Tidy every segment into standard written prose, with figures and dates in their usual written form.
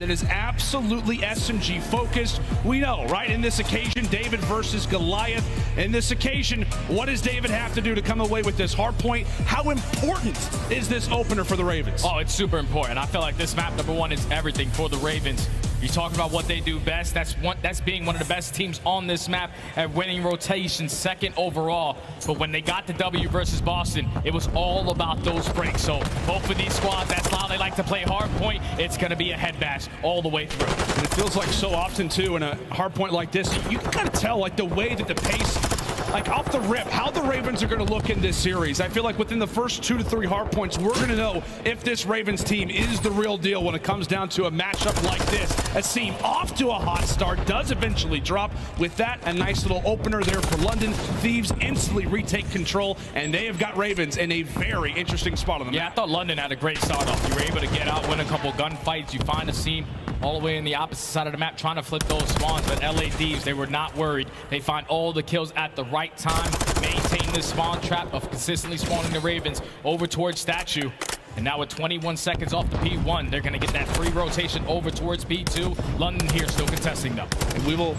that is absolutely S&G focused. We know, right? In this occasion, David versus Goliath. In this occasion, what does David have to do to come away with this hard point? How important is this opener for the Ravens? Oh, it's super important. I feel like this map, number one, is everything for the Ravens. You talk about what they do best. That's being one of the best teams on this map at winning rotations, second overall. But when they got the W versus Boston, it was all about those breaks. So both of these squads, that's how they like to play hard point. It's going to be a head bash all the way through. And it feels like so often, too, in a hard point like this, you can kind of tell, like, the way that the pace, like, off the rip, how the Ravens are going to look in this series. I feel like within the first 2 to 3 hard points, we're going to know if this Ravens team is the real deal when it comes down to a matchup like this. A team off to a hot start, does eventually drop. With that, a nice little opener there for London. Thieves instantly retake control, and they have got Ravens in a very interesting spot on the map. Yeah, I thought London had a great start off. You were able to get out, win a couple gunfights. You find a team all the way in the opposite side of the map trying to flip those spawns, but LA Thieves, they were not worried. They find all the kills at the right time, maintain this spawn trap of consistently spawning the Ravens over towards Statue. And now with 21 seconds off the P1, they're going to get that free rotation over towards P2. London here still contesting though. And we will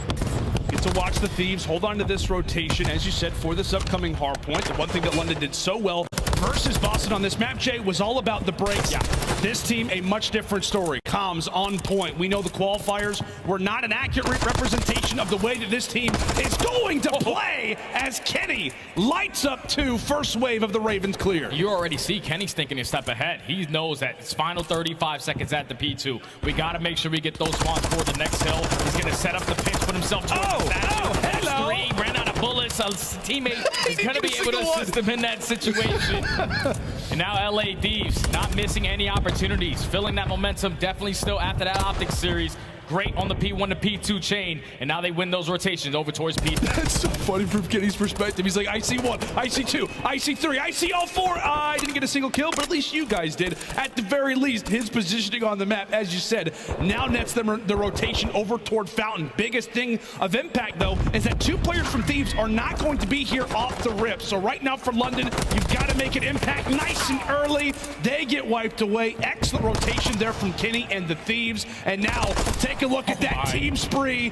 get to watch the Thieves hold on to this rotation, as you said, for this upcoming hard point. The one thing that London did so well versus Boston on this map, Jay, was all about the breaks. Yeah. This team, a much different story. Comms on point. We know the qualifiers were not an accurate representation of the way that this team is going to play as Kenny lights up to first wave of the Ravens clear. You already see Kenny's thinking a step ahead. He knows that it's final 35 seconds at the P2. We got to make sure we get those spawns for the next hill. He's going to set up the pinch, put himself towards the statue. Hello. Three, ran out of bullets. A teammate is going to be able to assist him in that situation. And now LA Thieves not missing any opportunities, filling that momentum definitely still after that optics series. Great on the P1 to P2 chain, and now they win those rotations over towards P3. That's so funny from Kenny's perspective. He's like, I see 1, I see 2, I see 3, I see all 4. I didn't get a single kill, but at least you guys did. At the very least, his positioning on the map, as you said, now nets them the rotation over toward Fountain. Biggest thing of impact, though, is that 2 players from Thieves are not going to be here off the rip. So right now for London, you've got to make it impact nice and early. They get wiped away. Excellent rotation there from Kenny and the Thieves. And now, take a look at that team spree.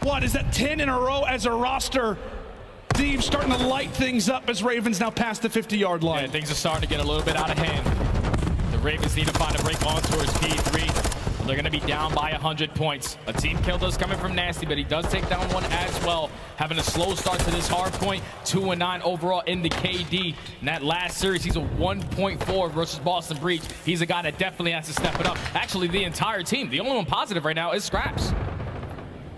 What is that, 10 in a row as a roster? Thieves starting to light things up as Ravens now past the 50-yard line. Yeah, things are starting to get a little bit out of hand. The Ravens need to find a break on towards P3. They're going to be down by 100 points. A team kill does coming from Nasty, but he does take down one as well. Having a slow start to this hard point, 2-9 overall in the KD. In that last series, he's a 1.4 versus Boston Breach. He's a guy that definitely has to step it up. Actually, the entire team. The only one positive right now is Scraps.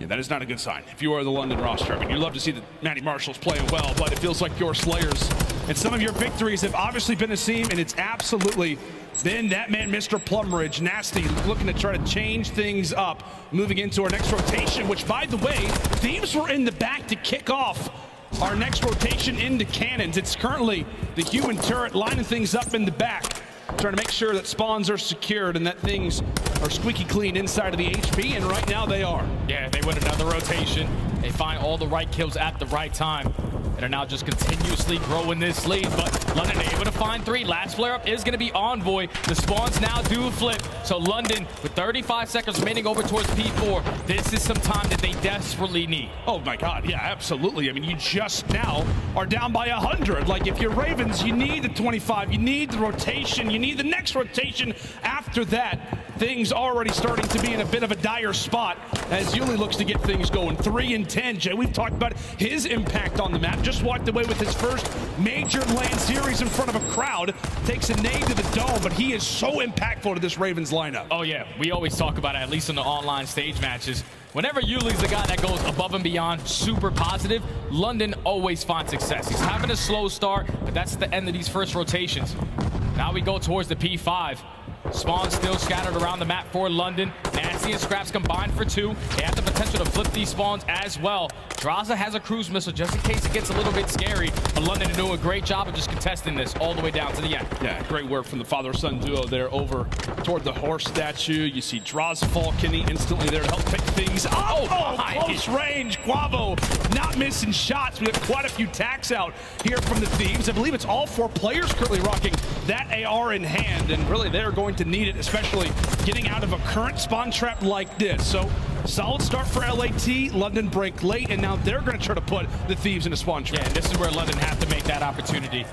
Yeah, that is not a good sign if you are the London roster. I mean, you love to see the Matty Marshalls playing well, but it feels like your Slayers and some of your victories have obviously been a team, and it's absolutely been that man, Mr. Plumridge. Nasty looking to try to change things up, moving into our next rotation, which, by the way, Thieves were in the back to kick off our next rotation into cannons. It's currently the human turret lining things up in the back, trying to make sure that spawns are secured and that things are squeaky clean inside of the HP, and right now they are. Yeah, they win another rotation. They find all the right kills at the right time, and are now just continuously growing this lead. But London able to find 3. Last flare-up is going to be Envoy. The spawns now do flip. So London, with 35 seconds remaining over towards P4, this is some time that they desperately need. Oh my God, yeah, absolutely. I mean, you just now are down by 100. Like, if you're Ravens, you need the 25, you need the rotation, you need the next rotation after that. Things already starting to be in a bit of a dire spot as Yuli looks to get things going. 3 and 10, Jay, we've talked about his impact on the map. Just walked away with his first major LAN series in front of a crowd. Takes a nade to the dome, but he is so impactful to this Ravens lineup. Oh yeah, we always talk about it, at least in the online stage matches. Whenever Yuli's the guy that goes above and beyond, super positive, London always finds success. He's having a slow start, but that's the end of these first rotations. Now we go towards the P5. Spawn still scattered around the map for London. Nasty and Scraps combined for 2. They have the potential to flip these spawns as well. Draza has a cruise missile just in case it gets a little bit scary. But London doing a great job of just contesting this all the way down to the end. Yeah, great work from the father-son duo there over toward the horse statue. You see Draza fall, Kenny instantly there to help pick things up. Oh, close range. Quavo not missing shots. We have quite a few tacks out here from the Thieves. I believe it's all 4 players currently rocking that AR in hand, and really they're going to need it, especially getting out of a current spawn trap like this. So solid start for LAT. London break late, and now they're going to try to put the Thieves in a spawn trap. Yeah, and this is where London have to make that opportunity.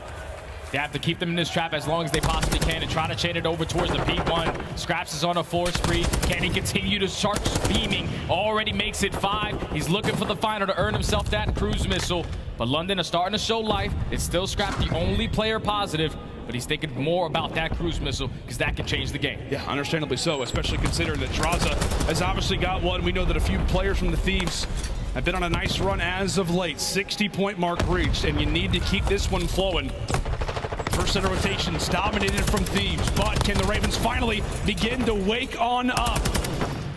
They have to keep them in this trap as long as they possibly can and try to chain it over towards the P1. Scraps is on a 4 spree. Can he continue to start beaming? Already makes it 5. He's looking for the final to earn himself that cruise missile. But London is starting to show life. It's still Scrap, the only player positive, but he's thinking more about that cruise missile because that can change the game. Yeah, understandably so, especially considering that Draza has obviously got one. We know that a few players from the Thieves have been on a nice run as of late. 60-point mark reached, and you need to keep this one flowing. First set of rotations dominated from Thieves, but can the Ravens finally begin to wake on up?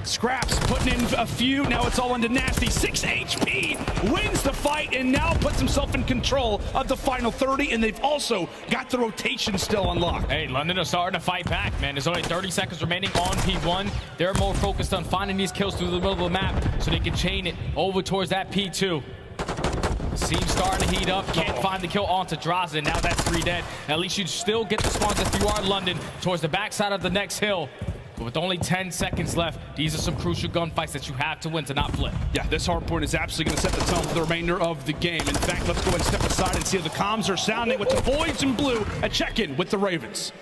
Scraps putting in a few, now it's all into Nasty. 6 HP, wins the fight, and now puts himself in control of the final 30, and they've also got the rotation still unlocked. Hey, London is starting to fight back, man. There's only 30 seconds remaining on P1. They're more focused on finding these kills through the middle of the map so they can chain it over towards that P2. Seems starting to heat up. Can't find the kill onto Draza. Now that's 3 dead. At least you still get the spawns if you are London towards the backside of the next hill. But with only 10 seconds left, these are some crucial gunfights that you have to win to not flip. Yeah, this hard point is absolutely going to set the tone for the remainder of the game. In fact, let's go and step aside and see how the comms are sounding with the boys in blue. A check-in with the Ravens.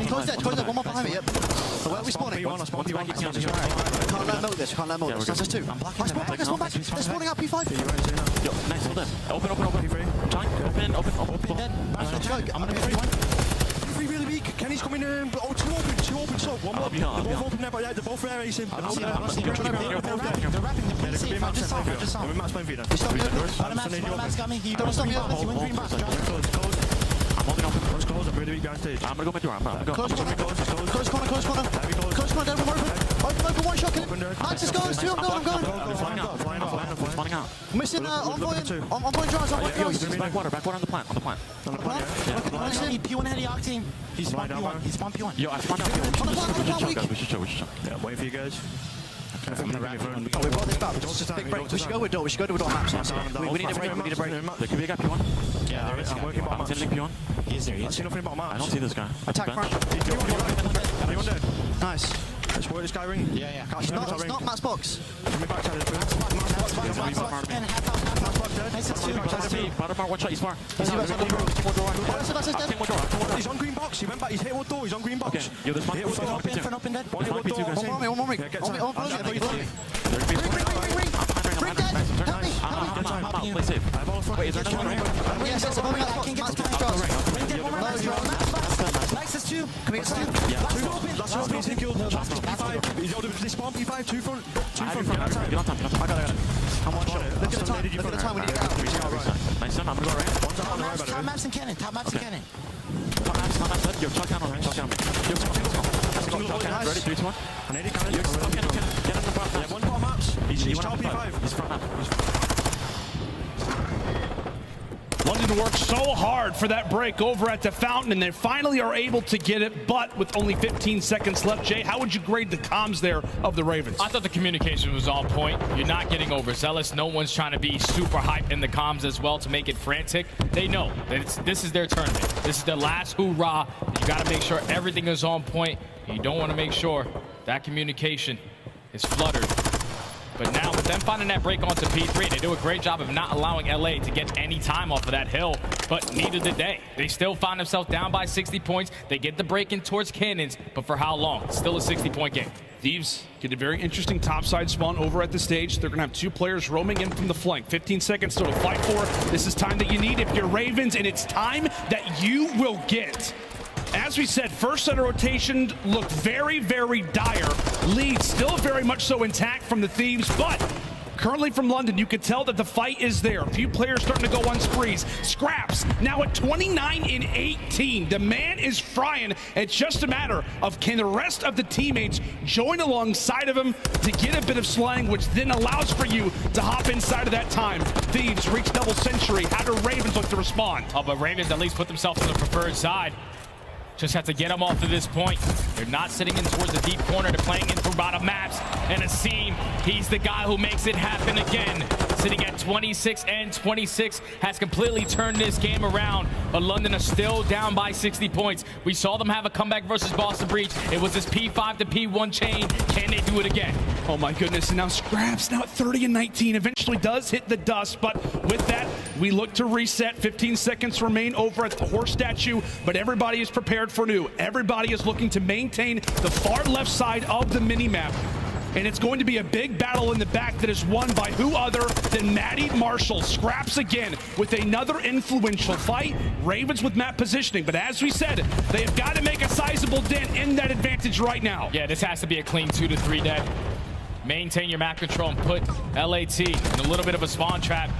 Close that, one more behind me, yep. So where are we spawning? Can't let milk this, can't let milk this. That's just 2. I'm blocking the back. They're spawning up P5. Yo, nice, hold in. Open. Time, open. Dead. I'm gonna be 3-1. Really weak. Kenny's coming in. Oh, two open. So one more. They're both open there, but yeah, they're both there racing. They're wrapping. They're safe. I just saw. I'm in match point feeder. Matt's got me. He don't stop me. I'm holding open. Close. I'm really weak behind stage. I'm gonna go mid door. I'm gonna go. Close corner. Close corner. Open one shot. Max just goes. 2. I'm going. Spawning out. Missing envoy Draws. He's back water on the plant. P1 heavy octane. He's spawned P1. Yo, I spawned out. We should show. Yeah, waiting for you guys. We brought this back. Big break. We should go with door. We need a break. There could be a guy P1. Yeah, I'm working about I'm sending P1. He's there. I see nothing about Max. I don't see this guy. Attack front. P1 dead. Nice. Let's work this guy ring. Yeah. It's not Matt's box. Coming back to the Bottom bar, one shot, he's far. He's on green box. He went back. He's hit one door. He's on green box. Okay, yo, this one. Open dead. One hit one door. One more. Yeah, get time. Bring dead. Help me. I'm out. Play safe. Wait, is there another one right here? Yes, I can get this pass. Max is 2. Can we get 2? Last one, he's killed. P5. He's out of this spawn. P5. 2 front. Get on time. I got it. I'm one shot. Look at the time. We need to get out. Nice, son. I'm gonna go right. Top maps and cannon. Top maps. Top maps. Yo, chalk down on me. Yo, chalk down. Ready? 3, 2, 1. I need a cannon. Get in the front. Yeah, one bottom maps. He's top P5. He's front map. London worked so hard for that break over at the fountain, and they finally are able to get it, but with only 15 seconds left. Jay, how would you grade the comms there of the Ravens? I thought the communication was on point. You're not getting overzealous. No one's trying to be super hype in the comms as well to make it frantic. They know that this is their tournament. This is their last hoorah. You got to make sure everything is on point. You don't want to make sure that communication is fluttered. But now with them finding that break onto P3, they do a great job of not allowing LA to get any time off of that hill, but neither did they. They still find themselves down by 60 points. They get the break in towards cannons, but for how long? It's still a 60-point game. Thieves get a very interesting topside spawn over at the stage. They're going to have 2 players roaming in from the flank. 15 seconds still to fight for. This is time that you need if you're Ravens, and it's time that you will get. As we said, first set of rotation looked very, very dire. Lead still very much so intact from the Thieves, but currently from London, you can tell that the fight is there. A few players starting to go on sprees. Scraps now at 29 in 18. The man is frying. It's just a matter of can the rest of the teammates join alongside of him to get a bit of slang, which then allows for you to hop inside of that time. Thieves reach double century. How do Ravens look to respond? Oh, but Ravens at least put themselves on the preferred side. Just have to get them off to this point. They're not sitting in towards the deep corner. They're playing in through bottom maps. And Asim, he's the guy who makes it happen again. Sitting at 26 and 26, has completely turned this game around. But London are still down by 60 points. We saw them have a comeback versus Boston Breach. It was this P5 to P1 chain. Can they do it again? Oh my goodness, and now Scraps now at 30 and 19, eventually does hit the dust, but with that, we look to reset. 15 seconds remain over at the horse statue, but everybody is prepared for new. Everybody is looking to maintain the far left side of the minimap. And it's going to be a big battle in the back that is won by who other than Maddie Marshall. Scraps again with another influential fight. Ravens with map positioning, but as we said, they have got to make a sizable dent in that advantage right now. Yeah, this has to be a clean 2 to 3 dead. Maintain your map control and put LAT in a little bit of a spawn trap.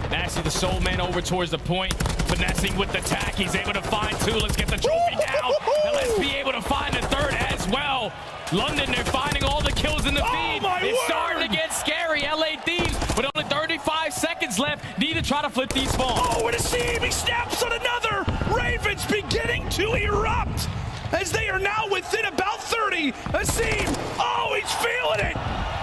Nasty the soul man over towards the point. Finessing with the tack. He's able to find 2. Let's get the trophy down. And let's be able to find a 3rd as well. London, they're finding all the kills in the feed. It's starting to get scary. LA Thieves with only 35 seconds left. Need to try to flip these spawns. Oh, and Asim, he snaps on another. Ravens beginning to erupt as they are now within about 30. Asim, oh, he's feeling it.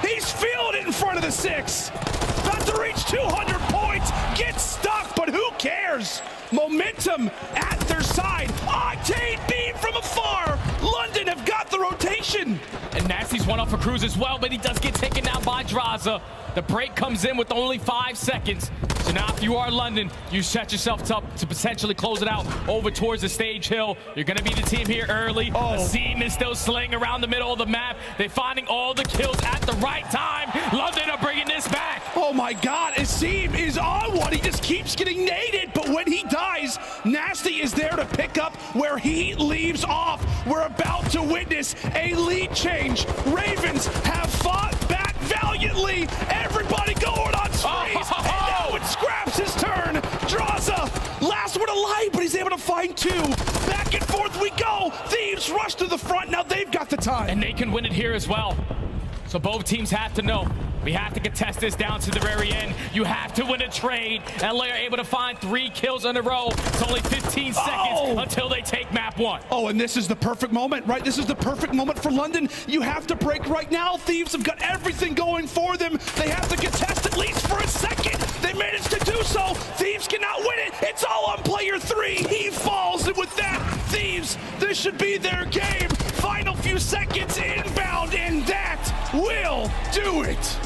He's feeling it in front of the 6. About to reach 200 points. Gets stuck, but who cares? Momentum at their side. Octane beam from afar. London have got the rotation. And Nasty's one off for Cruz as well, but he does get taken down by Draza. The break comes in with only 5 seconds. So now if you are London, you set yourself up to potentially close it out over towards the stage hill. You're going to be the team here early. Asim is still slaying around the middle of the map. They're finding all the kills at the right time. London are bringing this back. Oh my God, Asim is on one. He just keeps getting naded, but when he dies, Nasty is there to pick up where he leaves off. We're about to witness a lead change. Ravens have fought back valiantly. Everybody going on sprees. And now it Scraps his turn. Draza, last one alive, but he's able to find 2. Back and forth we go. Thieves rush to the front. Now they've got the time. And they can win it here as well. So both teams have to know. We have to contest this down to the very end. You have to win a trade. LA are able to find 3 kills in a row. It's only 15 seconds until they take map 1. Oh, and this is the perfect moment, right? This is the perfect moment for London. You have to break right now. Thieves have got everything going for them. They have to contest at least for a second. They managed to do so. Thieves cannot win it. It's all on player 3. He falls, and with that, Thieves, this should be their game. Final few seconds inbound, and that will do it.